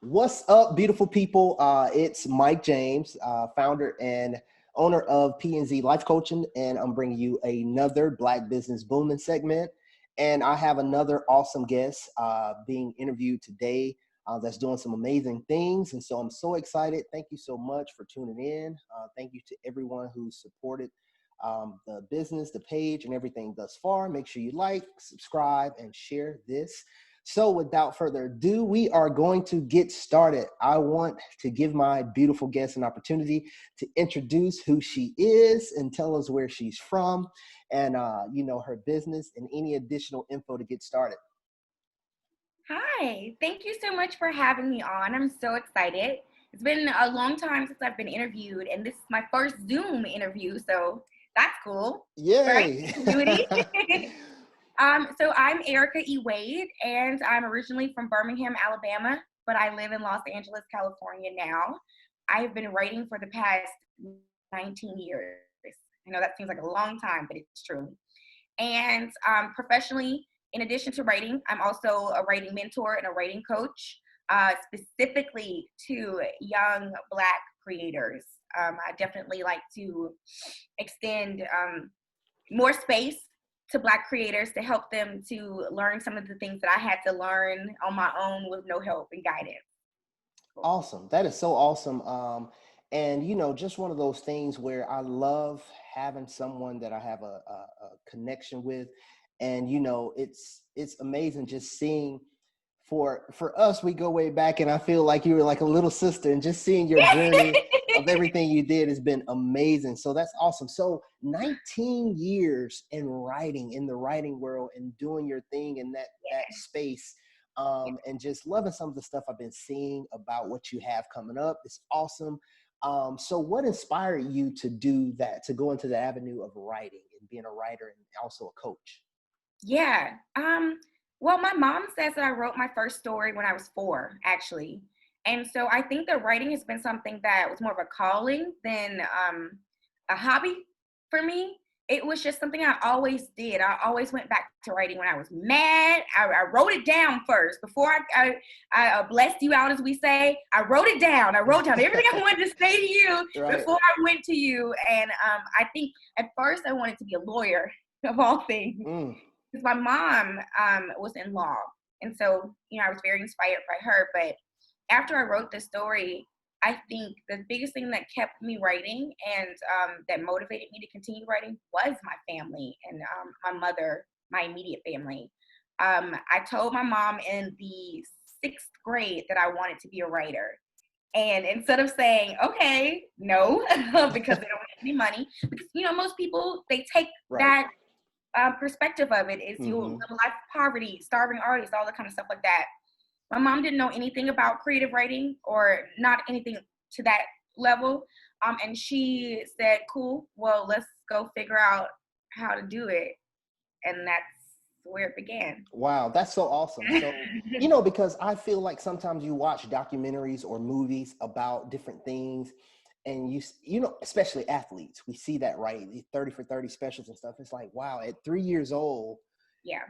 What's up, beautiful people? It's Mike James, founder and owner of P&Z Life Coaching, and I'm bringing you another Black Business Booming segment. And I have another awesome guest being interviewed today that's doing some amazing things. And so I'm so excited. Thank you so much for tuning in. Thank you to everyone who supported the business, the page, and everything thus far. Make sure you like, subscribe, and share this. So without further ado, we are going to get started. I want to give my beautiful guest an opportunity to introduce who she is and tell us where she's from and, her business and any additional info to get started. Hi, thank you so much for having me on. I'm so excited. It's been a long time since I've been interviewed, and this is my first Zoom interview, so that's cool. Yay! Right? So I'm Erika E. and I'm originally from Birmingham, Alabama, but I live in Los Angeles, California now. I've been writing for the past 19 years. I know that seems like a long time, but it's true. And professionally, in addition to writing, I'm also a writing mentor and a writing coach, specifically to young Black creators. I definitely like to extend more space to Black creators to help them to learn some of the things that I had to learn on my own with no help and guidance. Awesome. That is so awesome. And just one of those things where I love having someone that I have a connection with. And it's amazing just seeing for us, we go way back, and I feel like you were like a little sister, and just seeing your journey of everything you did has been amazing. So that's awesome. So 19 years in writing, in the writing world, and doing your thing in that space. And just loving some of the stuff I've been seeing about what you have coming up. It's awesome. So what inspired you to do that, to go into the avenue of writing and being a writer and also a coach? Yeah. Well, my mom says that I wrote my first story when I was 4, actually. And so I think that writing has been something that was more of a calling than a hobby for me. It was just something I always did. I always went back to writing when I was mad. I wrote it down first. Before I blessed you out, as we say, I wrote it down. I wrote down everything I wanted to say to you before I went to you. And I think at first I wanted to be a lawyer, of all things. Because my mom was in law. And so, I was very inspired by her. But after I wrote this story, I think the biggest thing that kept me writing and that motivated me to continue writing was my family and my mother, my immediate family. I told my mom in the 6th grade that I wanted to be a writer. And instead of saying, okay, no, because they don't have any money, because, most people, they take that perspective of it is you live a life of poverty, starving artists, all that kind of stuff like that. My mom didn't know anything about creative writing or not anything to that level. And she said, cool, well, let's go figure out how to do it. And that's where it began. Wow, that's so awesome. So, because I feel like sometimes you watch documentaries or movies about different things, and especially athletes, we see that, right? The 30 for 30 specials and stuff. It's like, wow, at 3 years old,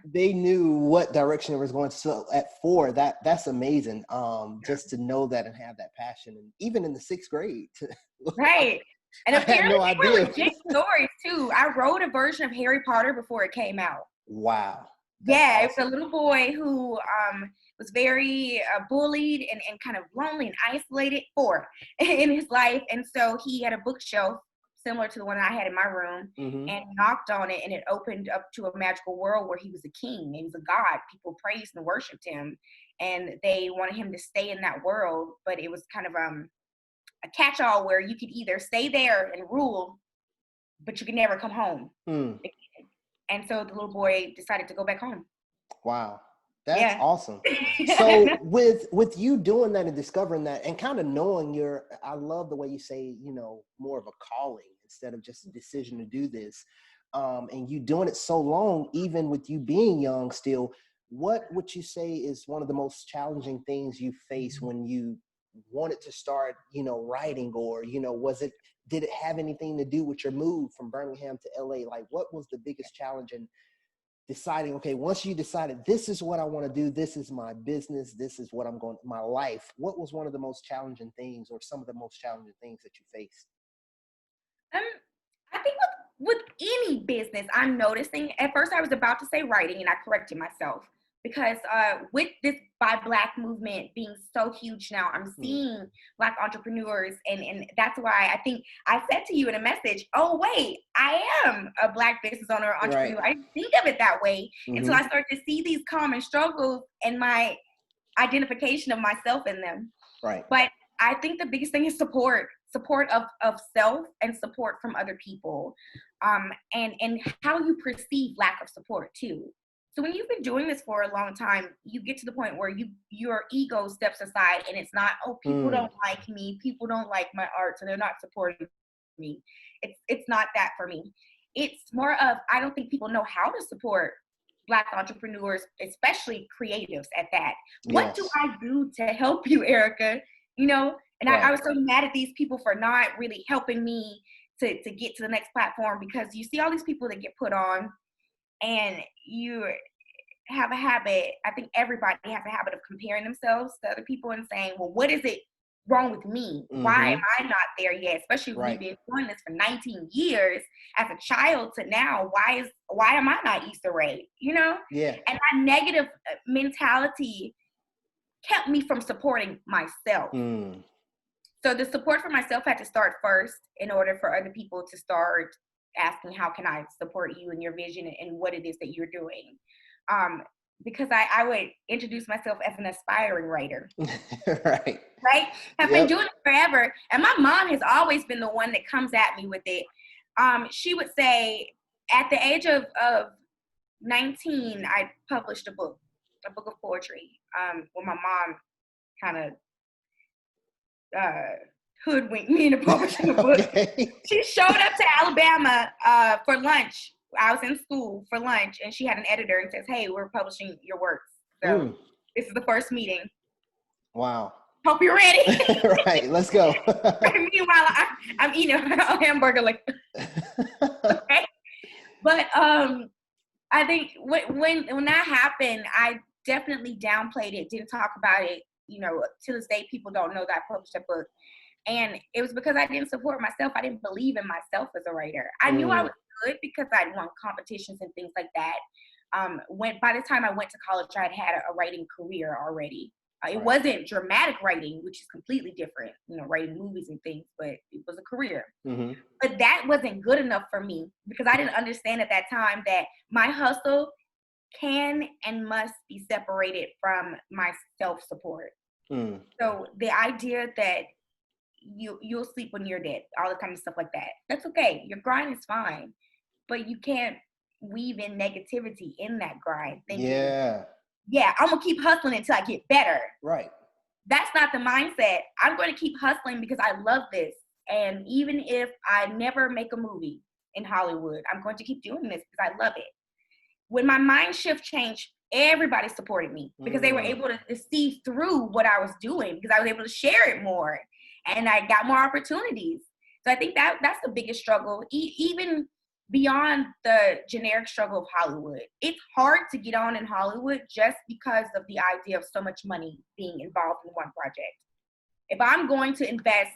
they knew what direction it was going. So at 4, that's amazing. Just to know that and have that passion, and even in the 6th grade, right. And apparently, I had no they were idea. legit stories too. I wrote a version of Harry Potter before it came out. Wow. Awesome. It's a little boy who was very bullied and kind of lonely and isolated in his life. And so he had a bookshelf similar to the one I had in my room and knocked on it, and it opened up to a magical world where he was a king. He was a god. People praised and worshiped him, and they wanted him to stay in that world. But it was kind of a catch-all where you could either stay there and rule, but you could never come home. And so the little boy decided to go back home. Wow. That's awesome. So with you doing that and discovering that and kind of knowing I love the way you say, more of a calling instead of just a decision to do this. And you doing it so long, even with you being young still, what would you say is one of the most challenging things you face when you wanted to start, writing, or, did it have anything to do with your move from Birmingham to LA? Like, what was the biggest challenge, and deciding, okay, once you decided this is what I want to do, this is my business, this is what I'm going, my life, what was one of the most challenging things or some of the most challenging things that you faced? Um, I think with any business, I'm noticing. At first, I was about to say writing, and I corrected myself because with this Buy Black movement being so huge now, I'm seeing Black entrepreneurs, and that's why I think I said to you in a message, "Oh wait, I am a Black business owner or Right. entrepreneur." I didn't think of it that way until I started to see these common struggles and my identification of myself in them. Right. But I think the biggest thing is support of self and support from other people, and how you perceive lack of support too. So when you've been doing this for a long time, you get to the point where your ego steps aside, and it's not, oh, people don't like me, people don't like my art, so they're not supporting me. It's not that for me. It's more of, I don't think people know how to support Black entrepreneurs, especially creatives at that. What do Yes. I do to help you, Erika? You know, and I was so mad at these people for not really helping me to get to the next platform, because you see all these people that get put on, and you have a habit. I think everybody has a habit of comparing themselves to other people and saying, well, what is it wrong with me? Why am I not there yet? Especially when you've been doing this for 19 years as a child to now. Why am I not Issa Rae? You know? Yeah. And that negative mentality kept me from supporting myself. So the support for myself had to start first in order for other people to start asking, how can I support you in your vision and what it is that you're doing? Because I would introduce myself as an aspiring writer. Right. I've been doing it forever. And my mom has always been the one that comes at me with it. She would say, at the age of 19, I published a book of poetry, where my mom kind of hoodwinked me into publishing a book. Okay. She showed up to Alabama for lunch. I was in school for lunch, and she had an editor and says, hey, we're publishing your works. So this is the first meeting. Wow. Hope you're ready. Right, let's go. Meanwhile, I'm eating a hamburger like, okay. But I think when that happened, I definitely downplayed it, didn't talk about it. You know, to this day, people don't know that I published a book. And it was because I didn't support myself. I didn't believe in myself as a writer. I knew I was good because I'd won competitions and things like that. By the time I went to college, I had a writing career already. It wasn't dramatic writing, which is completely different, you know, writing movies and things, but it was a career. But that wasn't good enough for me because I didn't understand at that time that my hustle can and must be separated from my self-support. So the idea that you'll sleep when you're dead, all the kind of stuff like that, that's okay. Your grind is fine, but you can't weave in negativity in that grind thinking, I'm gonna keep hustling until I get better. Right. That's not the mindset. I'm going to keep hustling because I love this, and even if I never make a movie in Hollywood, I'm going to keep doing this because I love it. When my mind shift changed, everybody supported me because they were able to see through what I was doing, because I was able to share it more, and I got more opportunities. So I think that's the biggest struggle, even beyond the generic struggle of Hollywood. It's hard to get on in Hollywood just because of the idea of so much money being involved in one project. If I'm going to invest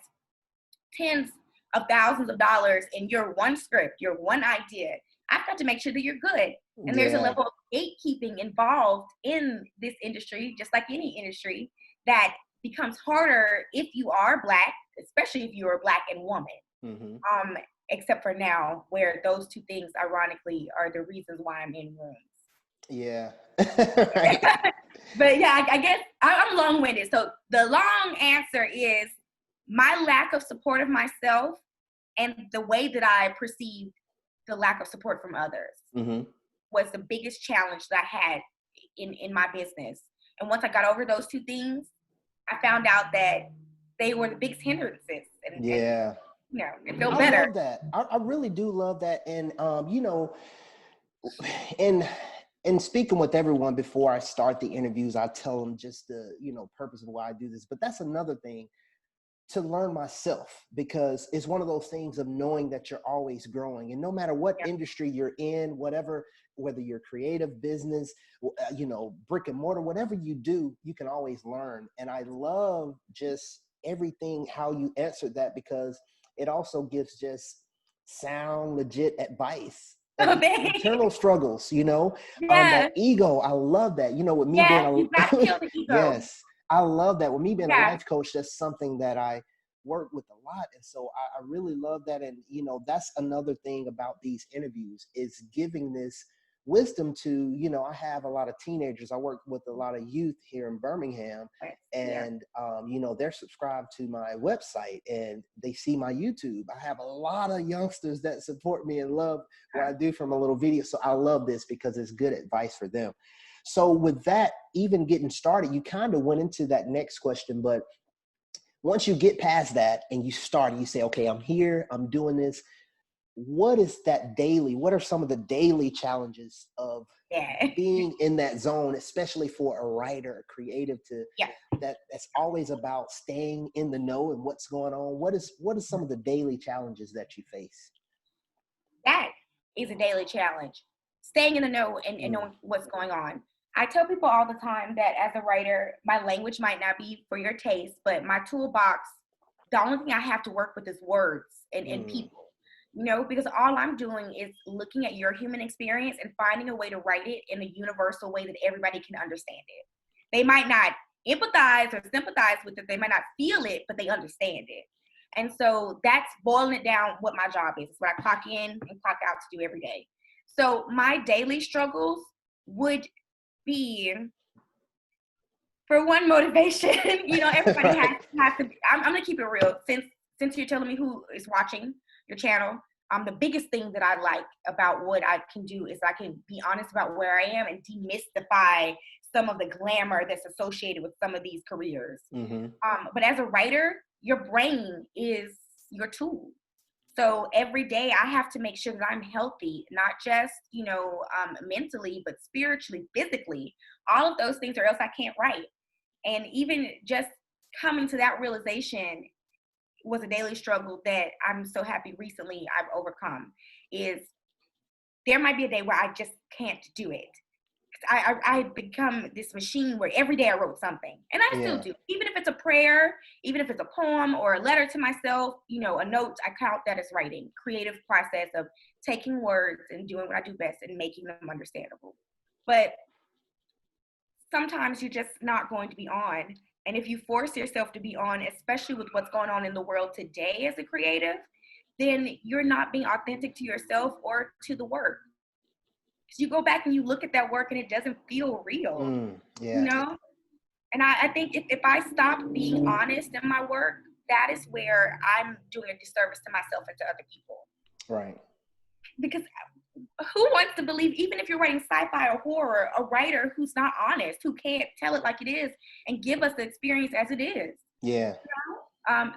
tens of thousands of dollars in your one script, your one idea, I've got to make sure that you're good. And there's a level of gatekeeping involved in this industry, just like any industry, that becomes harder if you are Black, especially if you're a Black and woman. Except for now, where those two things, ironically, are the reasons why I'm in rooms. Yeah. Right. But yeah, I guess I'm long-winded. So the long answer is my lack of support of myself and the way that I perceived the lack of support from others was the biggest challenge that I had in my business. And once I got over those two things, I found out that they were the biggest hindrances. And you know, it felt better. I love that. I really do love that. And, you know, and speaking with everyone before I start the interviews, I tell them just the, you know, purpose of why I do this. But that's another thing. to learn myself, because it's one of those things of knowing that you're always growing, and no matter what industry you're in, whatever, whether you're creative, business, brick and mortar, whatever you do, you can always learn. And I love just everything, how you answered that, because it also gives just sound, legit advice. Internal struggles, that ego. I love that. With me being you got to kill the ego. Yes, I love that. With me being a life coach, that's something that I work with a lot. And so I really love that. And, that's another thing about these interviews, is giving this wisdom to, I have a lot of teenagers. I work with a lot of youth here in Birmingham, and, they're subscribed to my website and they see my YouTube. I have a lot of youngsters that support me and love what I do from a little video. So I love this because it's good advice for them. So with that, even getting started, you kind of went into that next question, but once you get past that and you start, you say, okay, I'm here, I'm doing this. What are some of the daily challenges of being in that zone, especially for a writer, a creative, that's always about staying in the know and what's going on? What is some of the daily challenges that you face? That is a daily challenge. Staying in the know and knowing what's going on. I tell people all the time that as a writer, my language might not be for your taste, but my toolbox, the only thing I have to work with is words and people, because all I'm doing is looking at your human experience and finding a way to write it in a universal way that everybody can understand it. They might not empathize or sympathize with it. They might not feel it, but they understand it. And so that's boiling it down what my job is. It's what I clock in and clock out to do every day. So my daily struggles would be, for one, motivation. Everybody has to be, I'm gonna keep it real. Since you're telling me who is watching your channel, the biggest thing that I like about what I can do is I can be honest about where I am and demystify some of the glamour that's associated with some of these careers. But as a writer, your brain is your tool. So every day I have to make sure that I'm healthy, not just, mentally, but spiritually, physically, all of those things, or else I can't write. And even just coming to that realization was a daily struggle that I'm so happy recently I've overcome. Is there might be a day where I just can't do it. I become this machine where every day I wrote something, and I still do. Even if it's a prayer, even if it's a poem or a letter to myself, a note, I count that as writing. Creative process of taking words and doing what I do best and making them understandable. But sometimes you're just not going to be on. And if you force yourself to be on, especially with what's going on in the world today as a creative, then you're not being authentic to yourself or to the work. Because you go back and you look at that work and it doesn't feel real, And I think if I stop being honest in my work, that is where I'm doing a disservice to myself and to other people. Right. Because who wants to believe, even if you're writing sci-fi or horror, a writer who's not honest, who can't tell it like it is and give us the experience as it is? Yeah.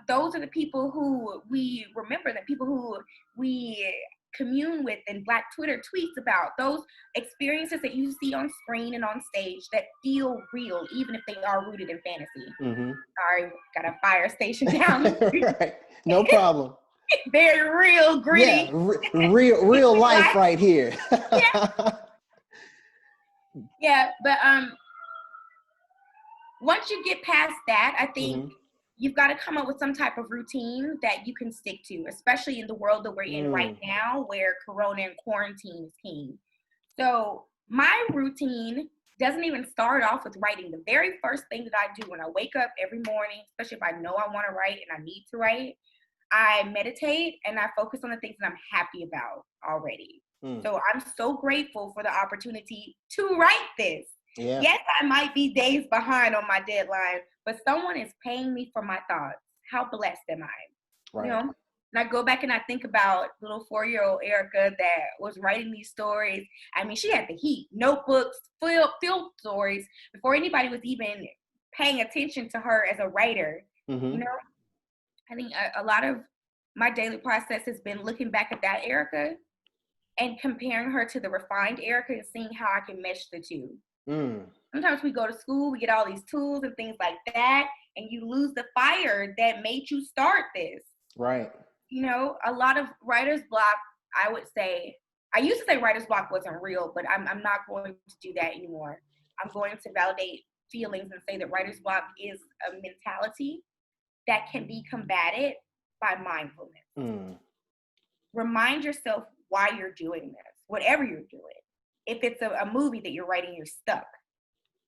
Those are the people who we remember, the people who we commune with in Black Twitter tweets about, those experiences that you see on screen and on stage that feel real, even if they are rooted in fantasy. Sorry, got a fire station down. Right. No problem. Very real, gritty. Yeah, real life right here. But once you get past that, I think you've got to come up with some type of routine that you can stick to, especially in the world that we're in right now, where Corona and quarantine is king. So my routine doesn't even start off with writing. The very first thing that I do when I wake up every morning, especially if I know I want to write and I need to write, I meditate and I focus on the things that I'm happy about already. So I'm so grateful for the opportunity to write this. Yes, I might be days behind on my deadline, but someone is paying me for my thoughts. How blessed am I? Right. And I go back and I think about little 4-year-old Erika that was writing these stories. I mean, she had the heat, notebooks, field stories before anybody was even paying attention to her as a writer. I think a lot of my daily process has been looking back at that Erika and comparing her to the refined Erika and seeing how I can mesh the two. Sometimes we go to school, we get all these tools and things like that, and you lose the fire that made you start this. Right. You know, a lot of writer's block, I would say, I used to say writer's block wasn't real, but I'm not going to do that anymore. I'm going to validate feelings and say that writer's block is a mentality that can be combated by mindfulness. Mm. Remind yourself why you're doing this, whatever you're doing. If it's a movie that you're writing, you're stuck,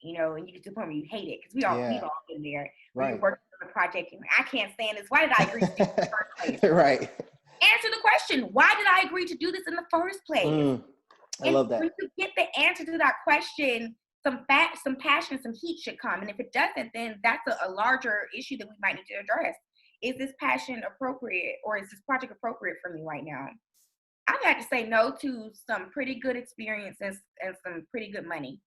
you know, and you get to the point where you hate it, because we've all been there. Where you're working on a project and I can't stand this. Why did I agree to do this in the first place? Right. Answer the question. Why did I agree to do this in the first place? I love that. When you get the answer to that question, some passion, some heat should come. And if it doesn't, then that's a larger issue that we might need to address. Is this passion appropriate, or is this project appropriate for me right now? I've had to say no to some pretty good experiences and some pretty good money,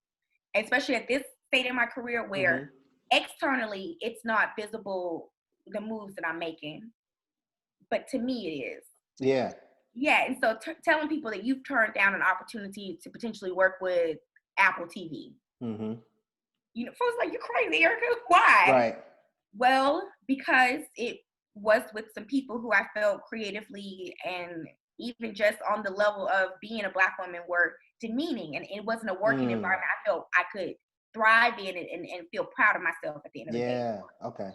especially at this state in my career where externally it's not visible, the moves that I'm making, but to me it is. Yeah. Yeah, and so telling people that you've turned down an opportunity to potentially work with Apple TV. You know, folks like, you're crazy, Erika. Why? Right. Well, because it was with some people who I felt creatively and even just on the level of being a Black woman were demeaning, and it wasn't a working environment I felt I could thrive in and feel proud of myself at the end of the day. Yeah. Okay.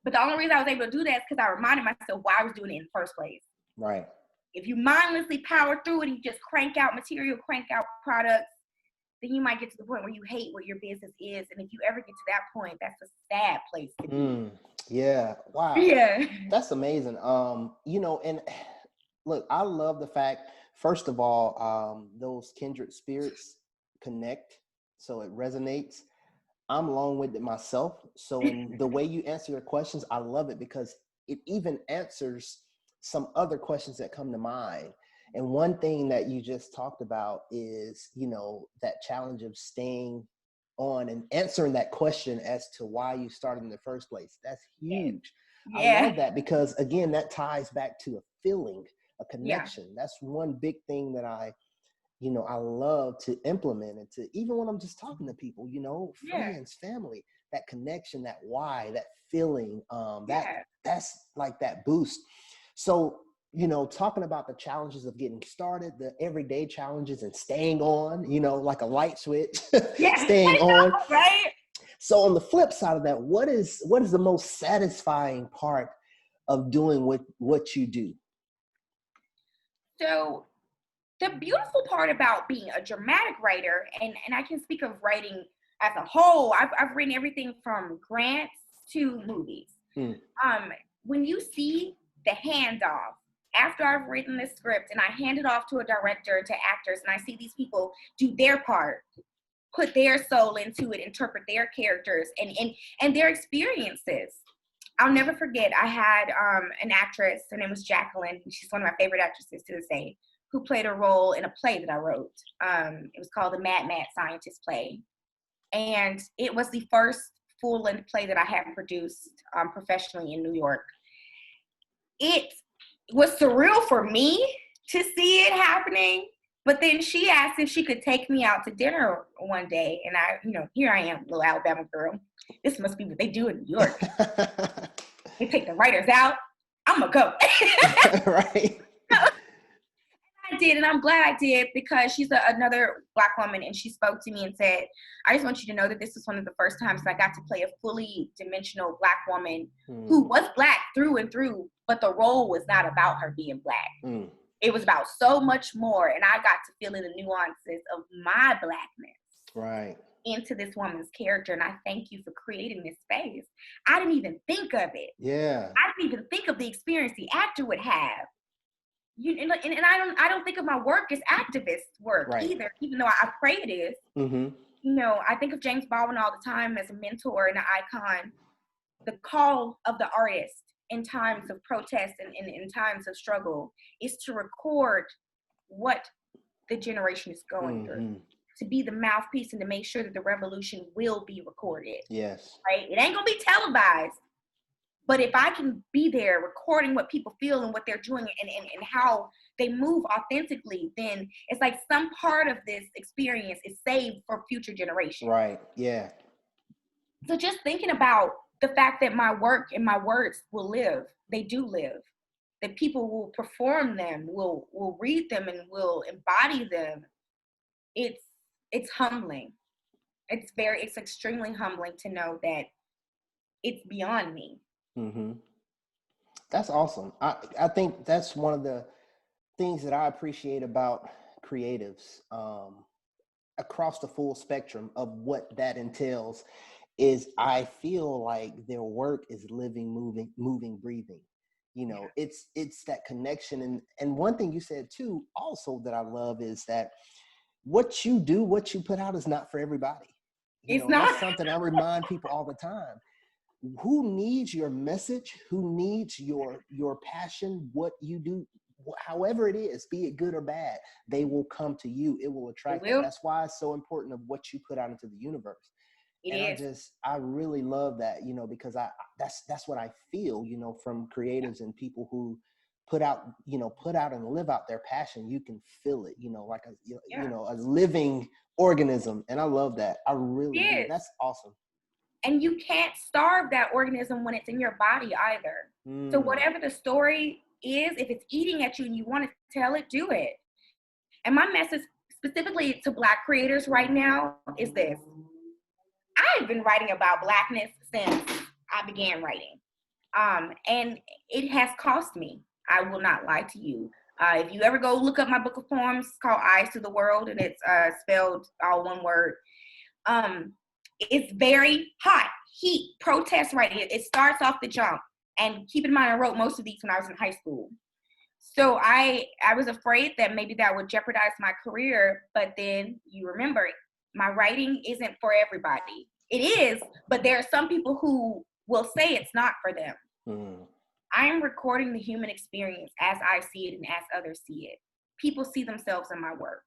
But the only reason I was able to do that is because I reminded myself why I was doing it in the first place. Right. If you mindlessly power through it and you just crank out material, crank out products, then you might get to the point where you hate what your business is. And if you ever get to that point, that's a sad place to be. Yeah. Wow. Yeah. That's amazing. You know, and look, I love the fact, first of all, those kindred spirits connect, so it resonates. I'm long-winded myself, so in the way you answer your questions, I love it because it even answers some other questions that come to mind. And one thing that you just talked about is, you know, that challenge of staying on and answering that question as to why you started in the first place. That's huge. Yeah. I love that because, again, that ties back to a feeling, a connection. Yeah. That's one big thing that I love to implement, and to, even when I'm just talking to people, you know, friends, family, that connection, that why, that feeling, that's like that boost. So, you know, talking about the challenges of getting started, the everyday challenges and staying on, you know, like a light switch, staying on. Right. So on the flip side of that, what is the most satisfying part of doing what you do? So the beautiful part about being a dramatic writer, and I can speak of writing as a whole, I've written everything from grants to movies. When you see the handoff, after I've written the script and I hand it off to a director, to actors, and I see these people do their part, put their soul into it, interpret their characters and their experiences. I'll never forget, I had an actress, her name was Jacqueline. She's one of my favorite actresses to this day, who played a role in a play that I wrote. It was called the Mad Scientist play. And it was the first full-length play that I had produced professionally in New York. It was surreal for me to see it happening, but then she asked if she could take me out to dinner one day. And I, you know, here I am, little Alabama girl. This must be what they do in New York. They take the writers out. I'm gonna go. Right. I did, and I'm glad I did, because she's another Black woman, and she spoke to me and said, I just want you to know that this was one of the first times that I got to play a fully dimensional Black woman who was Black through and through, but the role was not about her being Black. It was about so much more, and I got to feel in the nuances of my Blackness into this woman's character, and I thank you for creating this space. I didn't even think of it. Yeah. I didn't even think of the experience the actor would have. And I don't think of my work as activist work either, even though I pray it is. You know, I think of James Baldwin all the time as a mentor and an icon. The call of the artist in times of protest and in times of struggle is to record what the generation is going through, to be the mouthpiece and to make sure that the revolution will be recorded. Yes. Right? It ain't gonna be televised. But if I can be there recording what people feel and what they're doing and how they move authentically, then it's like some part of this experience is saved for future generations. Right, yeah. So just thinking about the fact that my work and my words will live, they do live, that people will perform them, will read them, and will embody them. It's humbling. It's extremely humbling to know that it's beyond me. Mm-hmm. That's awesome. I think that's one of the things that I appreciate about creatives, across the full spectrum of what that entails, is I feel like their work is living, moving, breathing. You know, Yeah. it's that connection. And one thing you said too, also, that I love is that what you do, what you put out, is not for everybody. You It's know, and that's not. something I remind people all the time. Who needs your message? Who needs your passion? What you do, however it is, be it good or bad, they will come to you. It will It attract them. will. That's why it's so important of what you put out into the universe. It And is. I really love that, you know, because that's what I feel, you know, from Yeah. creatives and people who put out and live out their passion. You can feel it, you know, like Yeah. a living organism. And I love that. I It really do. is. That's awesome. And you can't starve that organism when it's in your body either. So Mm, whatever the story is, if it's eating at you and you want to tell it, do it. And my message specifically to Black creators right now is this. I've been writing about Blackness since I began writing. And it has cost me. I will not lie to you. If you ever go look up my book of poems, it's called Eyes to the World, and it's spelled all one word. Um, it's very hot, heat, protest writing. It starts off the jump. And keep in mind, I wrote most of these when I was in high school. So I was afraid that maybe that would jeopardize my career. But then you remember, my writing isn't for everybody. It is, but there are some people who will say it's not for them. mm. I am recording the human experience as I see it and as others see it. People see themselves in my work.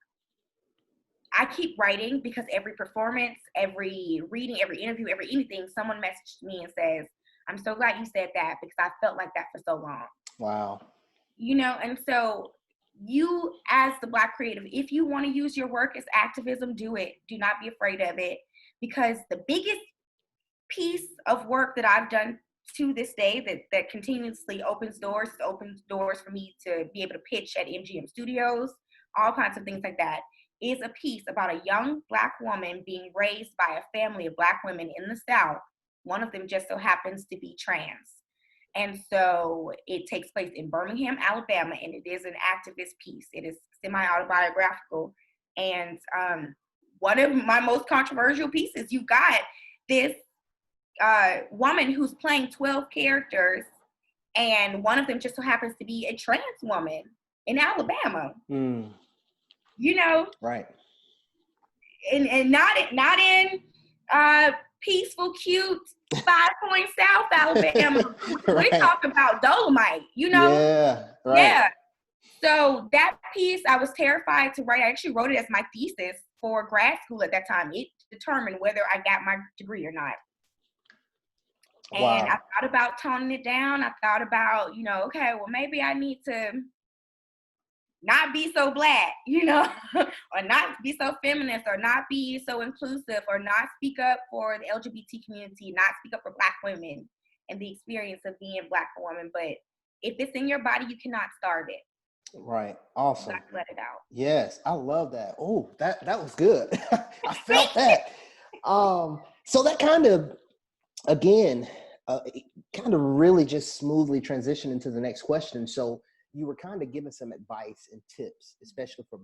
I keep writing because every performance, every reading, every interview, every anything, someone messaged me and says, I'm so glad you said that because I felt like that for so long. Wow. You know, and so you as the Black creative, if you want to use your work as activism, do it. Do not be afraid of it, because the biggest piece of work that I've done to this day that continuously opens doors for me to be able to pitch at MGM Studios, all kinds of things like that, is a piece about a young Black woman being raised by a family of Black women in the South. One of them just so happens to be trans. And so it takes place in Birmingham, Alabama, and it is an activist piece. It is semi-autobiographical. And one of my most controversial pieces, you got this woman who's playing 12 characters, and one of them just so happens to be a trans woman in Alabama. Mm. You know, Right. and not in peaceful, cute 5 Point South Alabama. We're Right. talking about Dolomite. You know, Yeah. Right. yeah. So that piece, I was terrified to write. I actually wrote it as my thesis for grad school at that time. It determined whether I got my degree or not. And I Wow. thought about toning it down. I thought about, okay, well, maybe I need to not be so Black, or not be so feminist, or not be so inclusive, or not speak up for the LGBT community, not speak up for Black women and the experience of being Black woman. But if it's in your body, you cannot starve it. Right. You Awesome. got to let it out. Yes, I love that. Oh, that was good. I felt that. So that kind of, again, it kind of really just smoothly transitioned into the next question. So you were kind of giving some advice and tips, especially for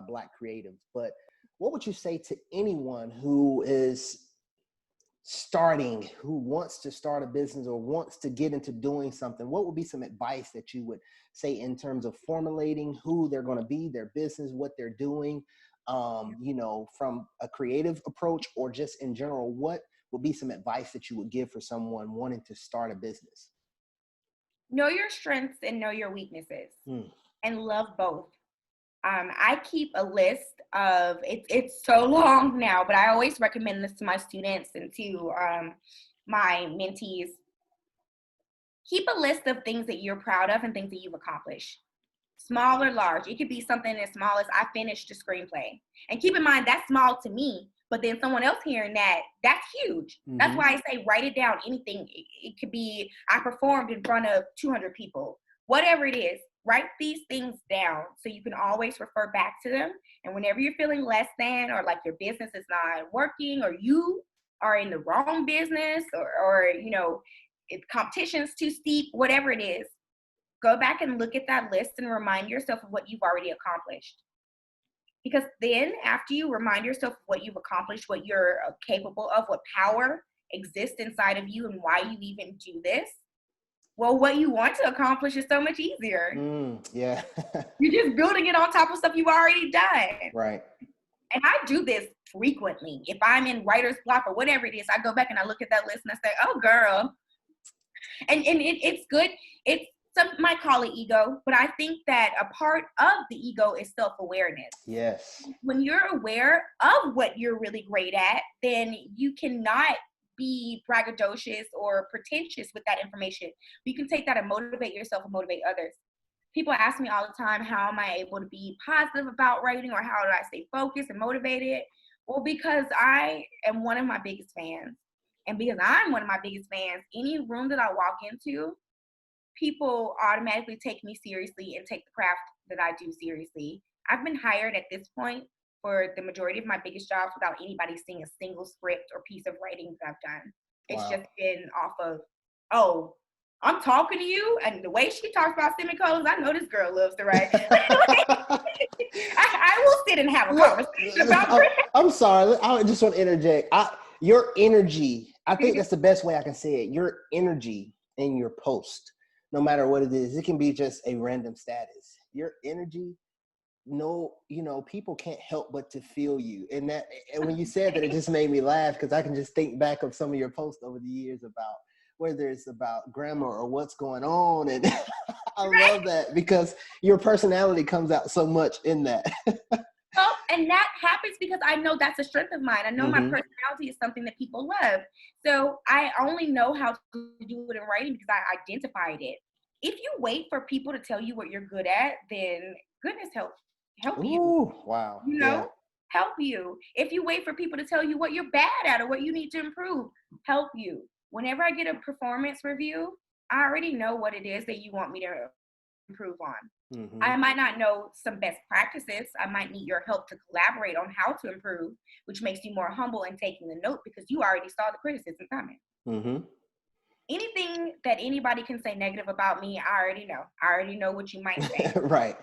Black creatives. But what would you say to anyone who is starting, who wants to start a business or wants to get into doing something? What would be some advice that you would say in terms of formulating who they're going to be, their business, what they're doing, from a creative approach, or just in general? What would be some advice that you would give for someone wanting to start a business? Know your strengths and know your weaknesses, and love both. I keep a list of, it's so long now, but I always recommend this to my students and to my mentees. Keep a list of things that you're proud of and things that you've accomplished. small or large. It could be something as small as I finished a screenplay. And keep in mind, that's small to me, but then someone else hearing that, that's huge. That's why I say write it down. Anything. It could be I performed in front of 200 people. Whatever it is, write these things down so you can always refer back to them. And whenever you're feeling less than, or like your business is not working, or you are in the wrong business, or you know, if competition's too steep, whatever it is, go back and look at that list and remind yourself of what you've already accomplished. Because then after you remind yourself of what you've accomplished, what you're capable of, what power exists inside of you and why you even do this, well, what you want to accomplish is so much easier. Yeah. You're just building it on top of stuff you've already done. Right. And I do this frequently. If I'm in writer's block or whatever it is, I go back and I look at that list and I say, oh, girl. And it's good. It's some might call it ego, but I think that a part of the ego is self-awareness. Yes. When you're aware of what you're really great at, then you cannot be braggadocious or pretentious with that information. You can take that and motivate yourself and motivate others. People ask me all the time, how am I able to be positive about writing, or how do I stay focused and motivated? Well, because I am one of my biggest fans. And because I'm one of my biggest fans, any room that I walk into, people automatically take me seriously and take the craft that I do seriously. I've been hired at this point for the majority of my biggest jobs without anybody seeing a single script or piece of writing that I've done. It's just been off of, oh, I'm talking to you, and the way she talks about semicolons, I know this girl loves to write. I will sit and have a conversation about it. I'm sorry. I just want to interject. Your energy, I think that's the best way I can say it. Your energy in your post, no matter what it is, it can be just a random status. Your energy, people can't help but to feel you. And when you said that, it just made me laugh, because I can just think back of some of your posts over the years about whether it's about grammar or what's going on. And I love that, because your personality comes out so much in that. Well, and that happens because I know that's a strength of mine. I know my personality is something that people love. So I only know how to do it in writing because I identified it. If you wait for people to tell you what you're good at, then goodness help you. Ooh, wow. Help you. If you wait for people to tell you what you're bad at or what you need to improve, help you. Whenever I get a performance review, I already know what it is that you want me to improve on. I might not know some best practices. I might need your help to collaborate on how to improve, which makes you more humble in taking the note because you already saw the criticism coming. Anything that anybody can say negative about me, I already know. I already know what you might say. Right.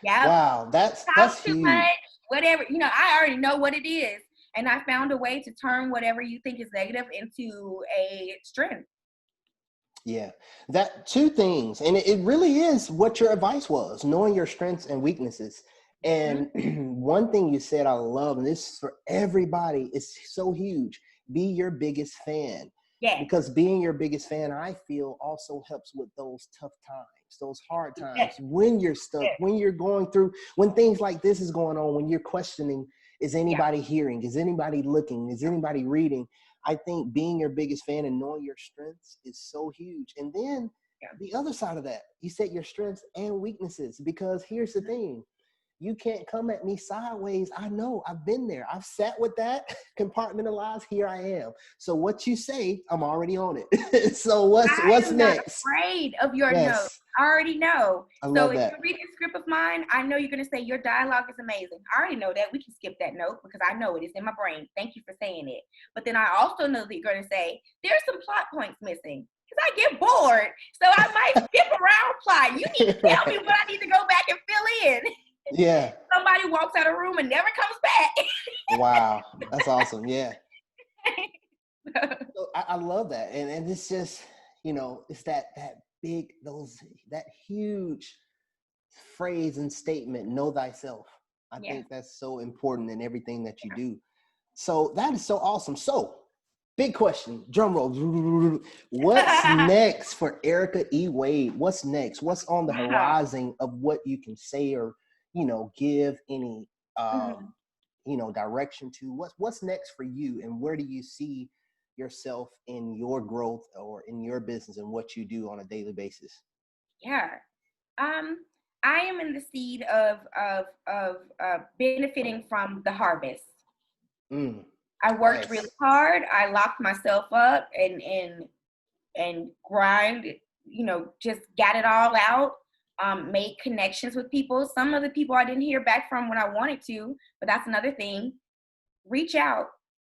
Yeah. Wow, that's too huge. much, whatever. I already know what it is. And I found a way to turn whatever you think is negative into a strength. Yeah, that two things. And it really is what your advice was, knowing your strengths and weaknesses. And one thing you said I love, and this is for everybody, is so huge. Be your biggest fan. Yeah. Because being your biggest fan, I feel, also helps with those tough times, those hard times, when you're stuck, when you're going through, when things like this is going on, when you're questioning, is anybody hearing? Is anybody looking? Is anybody reading? I think being your biggest fan and knowing your strengths is so huge. And then the other side of that, you said your strengths and weaknesses, because here's the thing. You can't come at me sideways. I know, I've been there. I've sat with that, compartmentalized. Here I am. So what you say, I'm already on it. So what's next? I'm not afraid of your notes. I already know. So if you read a script of mine, I know you're going to say your dialogue is amazing. I already know that. We can skip that note because I know it is in my brain. Thank you for saying it. But then I also know that you're going to say there's some plot points missing. Because I get bored. So I might skip around plot. You need to tell me what I need to go back and fill in. Yeah. Somebody walks out of the room and never comes back. Wow. That's awesome. Yeah. So I love that. And it's just, it's that big, that huge phrase and statement, know thyself. I think that's so important in everything that you do. So that is so awesome. So big question, drum roll. What's next for Erika E. Wade? What's next? What's on the horizon of what you can say or, give any, direction to? What's next for you, and where do you see yourself in your growth or in your business and what you do on a daily basis? Yeah. I am in the seed of benefiting from the harvest. Mm, I worked really nice. hard. I locked myself up and grind, just got it all out. Made connections with people. Some of the people I didn't hear back from when I wanted to, but that's another thing. Reach out,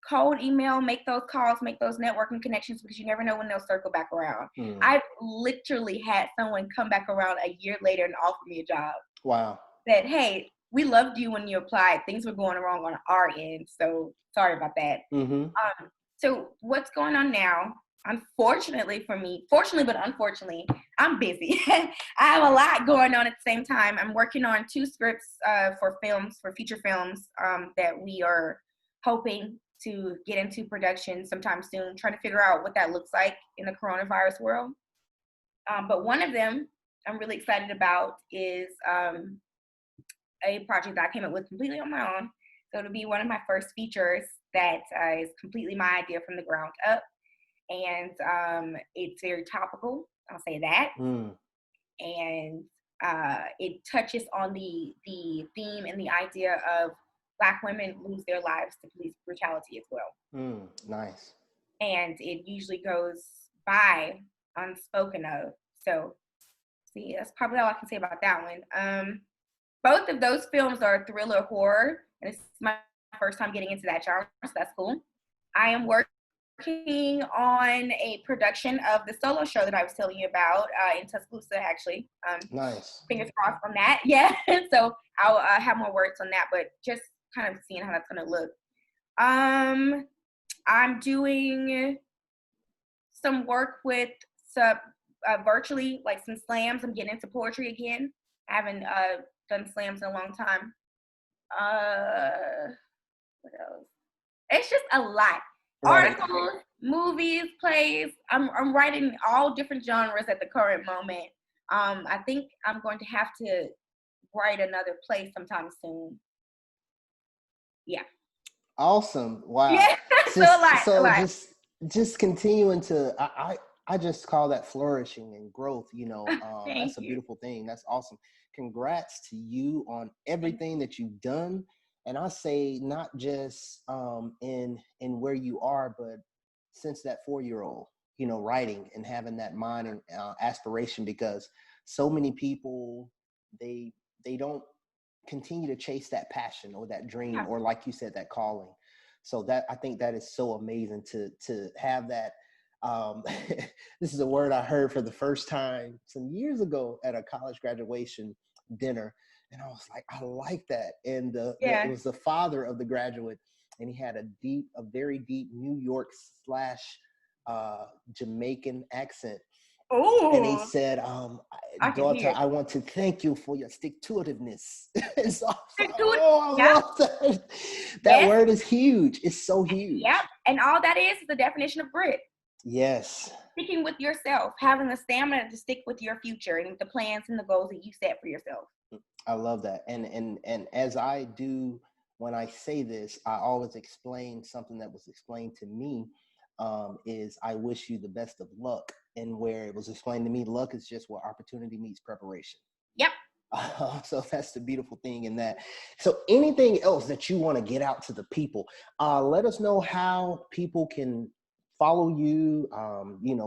cold email, make those calls, make those networking connections, because you never know when they'll circle back around. Mm, I literally had someone come back around a year later and offer me a job. wow. Said, hey, we loved you when you applied. Things were going wrong on our end, so sorry about that. Mm-hmm. So what's going on now? Unfortunately for me, fortunately but unfortunately, I'm busy. I have a lot going on at the same time. I'm working on 2 scripts for films, for feature films, that we are hoping to get into production sometime soon, trying to figure out what that looks like in the coronavirus world. But one of them I'm really excited about is a project that I came up with completely on my own. So it'll be one of my first features that is completely my idea from the ground up. And it's very topical, I'll say that. Mm, And it touches on the theme and the idea of Black women lose their lives to police brutality as well. nice. And it usually goes by unspoken of. So, see, that's probably all I can say about that one. Both of those films are thriller horror, and it's my first time getting into that genre, so that's cool. I am working on a production of the solo show that I was telling you about in Tuscaloosa, actually. Nice. Fingers crossed on that. Yeah. So I'll have more words on that, but just kind of seeing how that's going to look. I'm doing some work with some virtually, like some slams. I'm getting into poetry again. I haven't done slams in a long time. What else? It's just a lot. Right. Articles, movies, plays. I'm writing all different genres at the current moment. I think I'm going to have to write another play sometime soon. Yeah. Awesome. Wow. Yeah. So a Just lot, a so lot. just continuing to I just call that flourishing and growth, Thank that's a you. beautiful thing. That's awesome. Congrats to you on everything that you've done. And I say not just in where you are, but since that 4-year old, writing and having that mind and aspiration, because so many people they don't continue to chase that passion or that dream, Yeah. or like you said, that calling. So that, I think that is so amazing to have that. um, this is a word I heard for the first time some years ago at a college graduation dinner, and I was like, I like that. And it Yeah. was the father of the graduate, and he had a very deep New York slash Jamaican accent, and he Oh, said, I can daughter, hear I want to thank you for your stick to itiveness. And so I was like, it. Do it. oh, I Yep. love that. That Yes. word is huge. It's so Yep. huge. And all that is the definition of grit. Yes. Sticking with yourself, having the stamina to stick with your future and the plans and the goals that you set for yourself. I love that. And as I do, when I say this, I always explain something that was explained to me, is I wish you the best of luck. And where it was explained to me, luck is just where opportunity meets preparation. Yep. So that's the beautiful thing in that. So anything else that you want to get out to the people, let us know how people can follow you,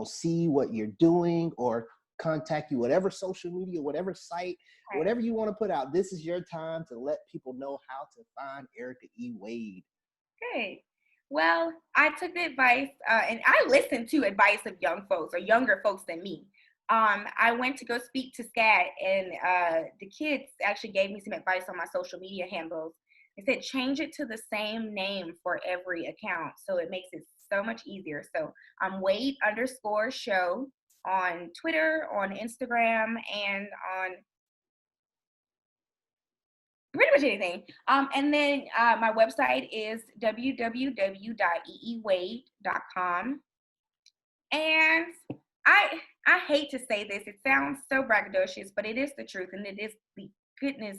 see what you're doing, or contact you, whatever social media, whatever site, Right. whatever you want to put out. This is your time to let people know how to find Erika E. Wade. Great. Well, I took the advice, and I listened to advice of young folks or younger folks than me. I went to go speak to SCAT, and the kids actually gave me some advice on my social media handles. They said change it to the same name for every account, so it makes it so much easier. So I'm Wade_show on Twitter, on Instagram, and on pretty much anything. And then my website is www.eewade.com. And I hate to say this, it sounds so braggadocious, but it is the truth, and it is the goodness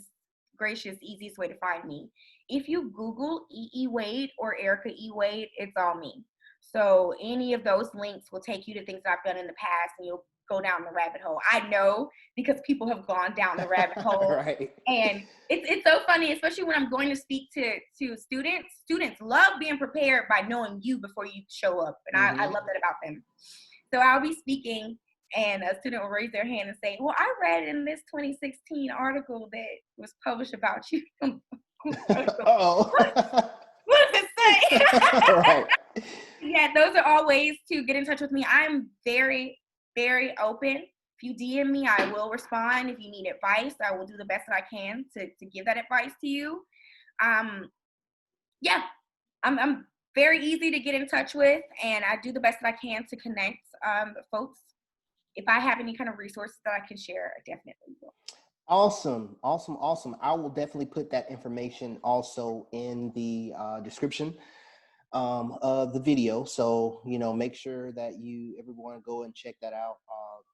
gracious easiest way to find me. If you Google E. Wade or Erika E. Wade, it's all me. So any of those links will take you to things I've done in the past, and you'll go down the rabbit hole. I know, because people have gone down the rabbit hole. Right. And it's so funny, especially when I'm going to speak to students. Students love being prepared by knowing you before you show up. And I Hmm. love that about them. So I'll be speaking, and a student will raise their hand and say, well, I read in this 2016 article that was published about you. Oh. What does it say? Right. Yeah, those are all ways to get in touch with me. I'm very, very open. If you DM me, I will respond. If you need advice, I will do the best that I can to give that advice to you. Um, yeah, I'm very easy to get in touch with, and I do the best that I can to connect folks. If I have any kind of resources that I can share, I definitely will. Awesome, awesome, awesome. I will definitely put that information also in the description of the video. So, make sure that everyone go and check that out.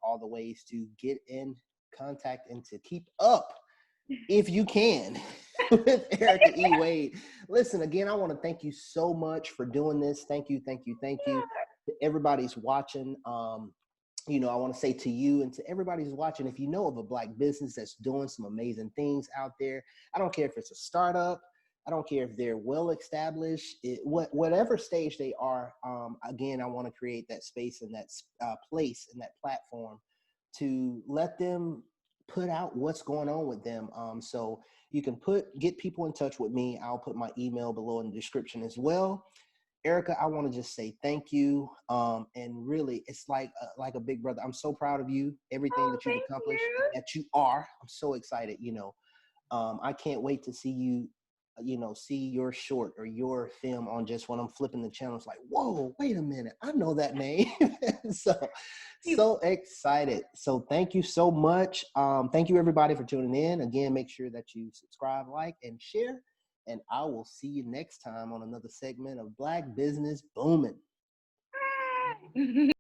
All the ways to get in contact and to keep up, if you can, with Erika E. Wade. Listen, again, I want to thank you so much for doing this. Thank you, thank you, thank you. To everybody's watching. I want to say to you and to everybody who's watching, if you know of a Black business that's doing some amazing things out there, I don't care if it's a startup, I don't care if they're well established, whatever stage they are. Again, I want to create that space and that place and that platform to let them put out what's going on with them. So you can get people in touch with me. I'll put my email below in the description as well. Erika, I want to just say thank you. And really, it's like a big brother. I'm so proud of you, everything Oh, that you've thank accomplished, you. that you are. I'm so excited. I can't wait to see you, see your short or your film on just when I'm flipping the channels. Like, whoa, wait a minute, I know that name. So excited. So thank you so much. Thank you everybody for tuning in. Again, make sure that you subscribe, like, and share. And I will see you next time on another segment of Black Business Booming. Bye.